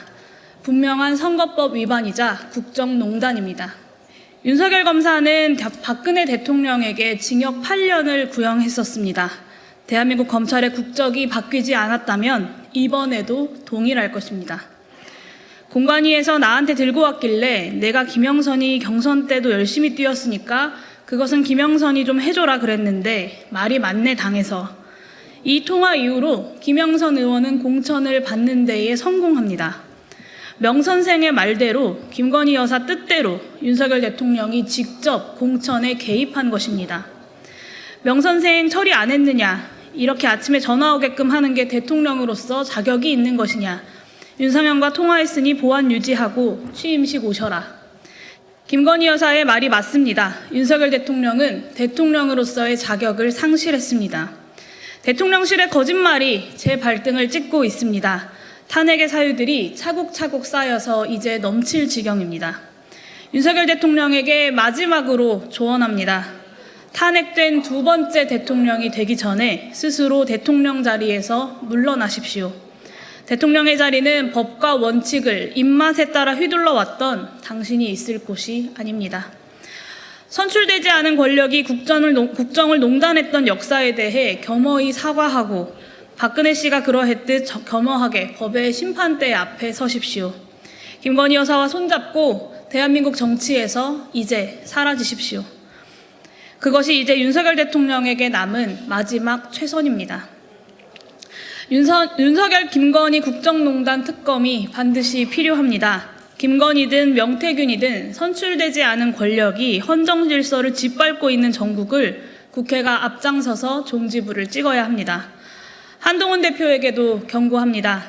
분명한 선거법 위반이자 국정농단입니다. 윤석열 검사는 박근혜 대통령에게 징역 8년을 구형했었습니다. 대한민국 검찰의 국적이 바뀌지 않았다면 이번에도 동일할 것입니다. 공관위에서 나한테 들고 왔길래 내가 김영선이 경선 때도 열심히 뛰었으니까 그것은 김영선이 좀 해줘라 그랬는데 말이 맞네 당해서 이 통화 이후로 김영선 의원은 공천을 받는 데에 성공합니다. 명 선생의 말대로 김건희 여사 뜻대로 윤석열 대통령이 직접 공천에 개입한 것입니다. 명 선생 처리 안 했느냐, 이렇게 아침에 전화 오게끔 하는 게 대통령으로서 자격이 있는 것이냐, 윤상현과 통화했으니 보안 유지하고 취임식 오셔라. 김건희 여사의 말이 맞습니다. 윤석열 대통령은 대통령으로서의 자격을 상실했습니다. 대통령실의 거짓말이 제 발등을 찍고 있습니다. 탄핵의 사유들이 차곡차곡 쌓여서 이제 넘칠 지경입니다. 윤석열 대통령에게 마지막으로 조언합니다. 탄핵된 두 번째 대통령이 되기 전에 스스로 대통령 자리에서 물러나십시오. 대통령의 자리는 법과 원칙을 입맛에 따라 휘둘러 왔던 당신이 있을 곳이 아닙니다. 선출되지 않은 권력이 국정을 농단했던 역사에 대해 겸허히 사과하고 박근혜 씨가 그러했듯 겸허하게 법의 심판대 앞에 서십시오. 김건희 여사와 손잡고 대한민국 정치에서 이제 사라지십시오. 그것이 이제 윤석열 대통령에게 남은 마지막 최선입니다. 윤석열 김건희 국정농단 특검이 반드시 필요합니다. 김건희든 명태균이든 선출되지 않은 권력이 헌정 질서를 짓밟고 있는 정국을 국회가 앞장서서 종지부를 찍어야 합니다. 한동훈 대표에게도 경고합니다.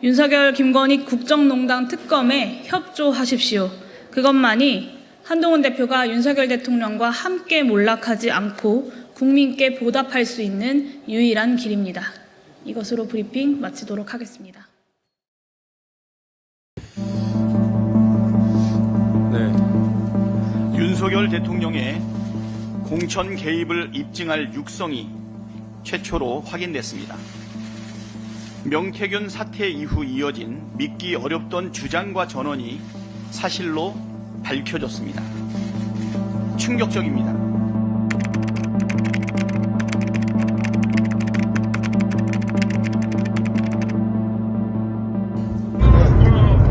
윤석열 김건희 국정농단 특검에 협조하십시오. 그것만이 한동훈 대표가 윤석열 대통령과 함께 몰락하지 않고 국민께 보답할 수 있는 유일한 길입니다. 이것으로 브리핑 마치도록 하겠습니다. 윤석열 대통령의 공천 개입을 입증할 육성이 최초로 확인됐습니다. 명태균 사태 이후 이어진 믿기 어렵던 주장과 전언이 사실로 밝혀졌습니다. 충격적입니다.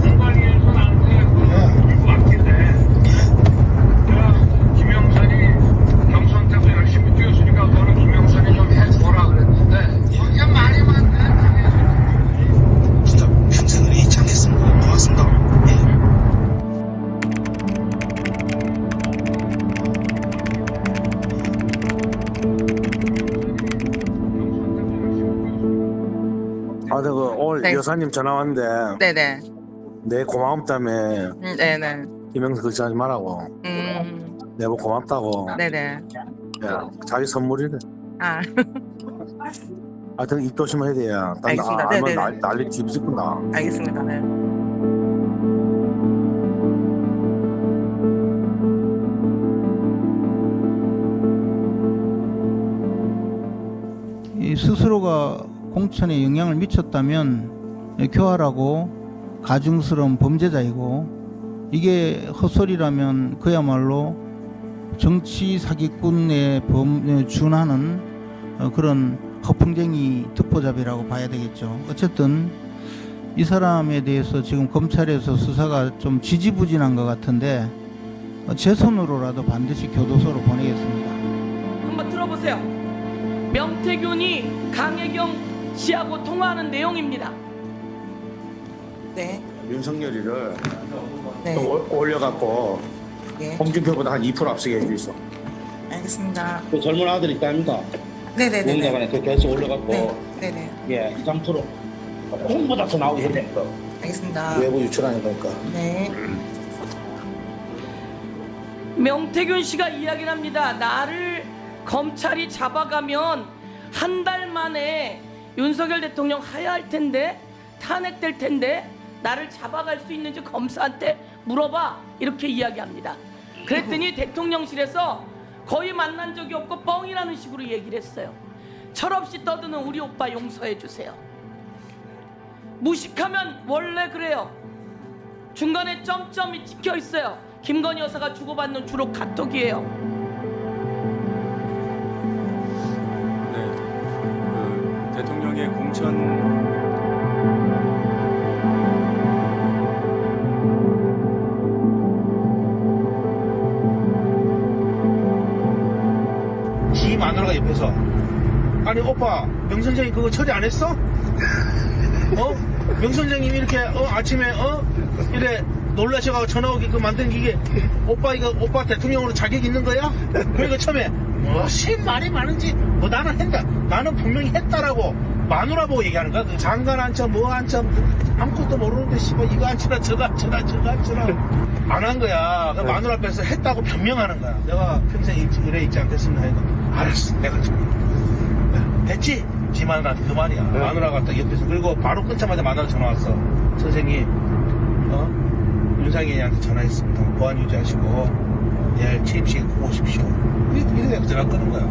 공관위에서 나한테 이거 왔길래 김영선이 경선때도 열심히 뛰었으니까 너는 김영선이 좀 해줘라 그랬는데 이게 말이 많네. 진짜 평생을 잊지 않겠습니다. 고맙습니다. 오늘 네. 여사님 전화 왔는데 네네. 내 고마움 때문에 네네. 김영선 그렇게 하지 말라고. 내가 고맙다고. 네네. 야, 자기 선물이래. 아. 하여튼 입 조심해야 돼요. 알겠습니다. 알면 네네네. 난리 뒤집힌다. 알겠습니다. 네. 이 스스로가 공천에 영향을 미쳤다면 교활하고 가증스러운 범죄자이고, 이게 헛소리라면 그야말로 정치 사기꾼에 준하는 그런 허풍쟁이 듣보잡이라고 봐야 되겠죠. 어쨌든 이 사람에 대해서 지금 검찰에서 수사가 좀 지지부진한 것 같은데 제 손으로라도 반드시 교도소로 보내겠습니다. 한번 들어보세요. 명태균이 강혜경 씨하고 통화하는 내용입니다. 네. 윤석열이를 네. 좀 올려갖고 네. 홍준표보다 한 2% 앞서게 해주있어. 알겠습니다. 그 젊은 아들 있다 아닙니까? 네네네. 농담안에 그 계속 올려갖고 네. 네네. 예, 2, 3% 홍보다 더 나오게 해야 돼. 알겠습니다. 외부 유출하는 거니까. 네. 명태균 씨가 이야기를 합니다. 나를 검찰이 잡아가면 한 달 만에 윤석열 대통령 하야할 텐데, 탄핵될 텐데 나를 잡아갈 수 있는지 검사한테 물어봐, 이렇게 이야기합니다. 그랬더니 대통령실에서 거의 만난 적이 없고 뻥이라는 식으로 얘기를 했어요. 철없이 떠드는 우리 오빠 용서해 주세요. 무식하면 원래 그래요. 중간에 점점이 찍혀 있어요. 김건희 여사가 주고받는 주로 카톡이에요. 네, 그 대통령의 공천 지 마누라가 옆에서 아니 오빠 명선생님 그거 처리 안 했어? 명선생님이 이렇게 아침에 이래 놀라셔가지고 전화 오게끔 만든 게 오빠 이거 오빠 대통령으로 자격 있는 거야? 그러니까 처음에 무슨 말이 많은지 나는 했다. 나는 분명히 했다라고 마누라 보고 얘기하는 거야. 그 장관 앉혀 뭐 앉혀 아무것도 모르는데 씨발 이거 앉혀라 저거 앉혀라 저거 앉혀라 안 한 거야. 그 마누라 앞에서 했다고 변명하는 거야. 내가 평생 의뢰 있지 않겠습니다. 하니까 알았어 내가 좀 됐지? 지 마누라한테 그 말이야. 마누라가 딱 옆에서 그리고 바로 끊자마자 마누라 전화 왔어. 선생님 윤상현이한테 전화했습니다. 보안 유지하시고 내일 취임식에 꼭 오십시오. 이렇게 전화 끄는 거야.